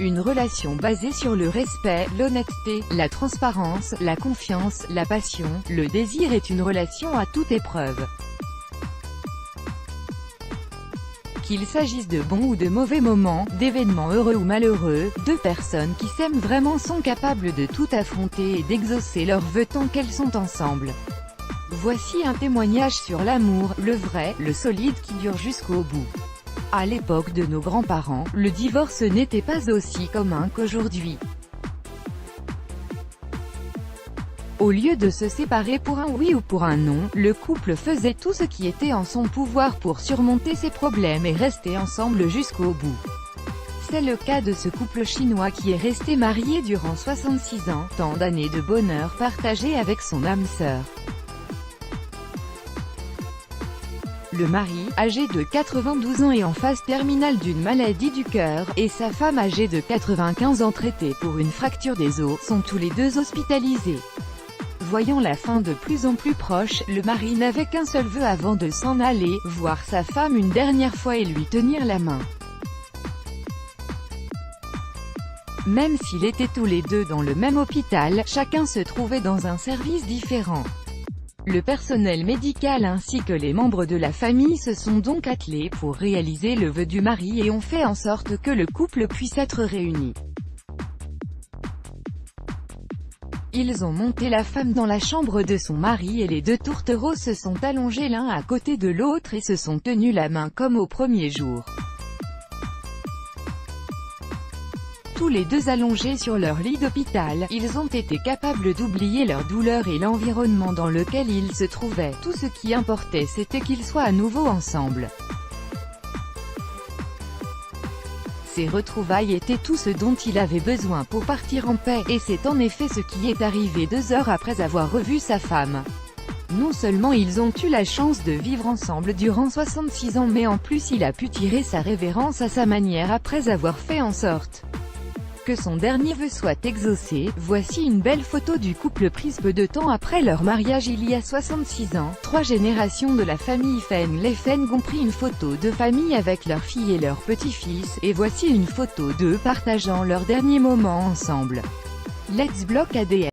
Une relation basée sur le respect, l'honnêteté, la transparence, la confiance, la passion, le désir est une relation à toute épreuve. Qu'il s'agisse de bons ou de mauvais moments, d'événements heureux ou malheureux, deux personnes qui s'aiment vraiment sont capables de tout affronter et d'exaucer leurs vœux tant qu'elles sont ensemble. Voici un témoignage sur l'amour, le vrai, le solide qui dure jusqu'au bout. À l'époque de nos grands-parents, le divorce n'était pas aussi commun qu'aujourd'hui. Au lieu de se séparer pour un oui ou pour un non, le couple faisait tout ce qui était en son pouvoir pour surmonter ses problèmes et rester ensemble jusqu'au bout. C'est le cas de ce couple chinois qui est resté marié durant 66 ans, tant d'années de bonheur partagées avec son âme sœur. Le mari, âgé de 92 ans et en phase terminale d'une maladie du cœur, et sa femme âgée de 95 ans traitée pour une fracture des os, sont tous les deux hospitalisés. Voyant la fin de plus en plus proche, le mari n'avait qu'un seul vœu avant de s'en aller, voir sa femme une dernière fois et lui tenir la main. Même s'ils étaient tous les deux dans le même hôpital, chacun se trouvait dans un service différent. Le personnel médical ainsi que les membres de la famille se sont donc attelés pour réaliser le vœu du mari et ont fait en sorte que le couple puisse être réuni. Ils ont monté la femme dans la chambre de son mari et les deux tourtereaux se sont allongés l'un à côté de l'autre et se sont tenus la main comme au premier jour. Tous les deux allongés sur leur lit d'hôpital, ils ont été capables d'oublier leur douleur et l'environnement dans lequel ils se trouvaient. Tout ce qui importait c'était qu'ils soient à nouveau ensemble. Ces retrouvailles étaient tout ce dont il avait besoin pour partir en paix, et c'est en effet ce qui est arrivé 2 heures après avoir revu sa femme. Non seulement ils ont eu la chance de vivre ensemble durant 66 ans mais en plus il a pu tirer sa révérence à sa manière après avoir fait en sorte que son dernier vœu soit exaucé. Voici une belle photo du couple prise peu de temps après leur mariage il y a 66 ans. 3 générations de la famille Feng. Les Feng ont pris une photo de famille avec leur fille et leur petit-fils, et voici une photo d'eux partageant leurs derniers moments ensemble. Let's Block ADN.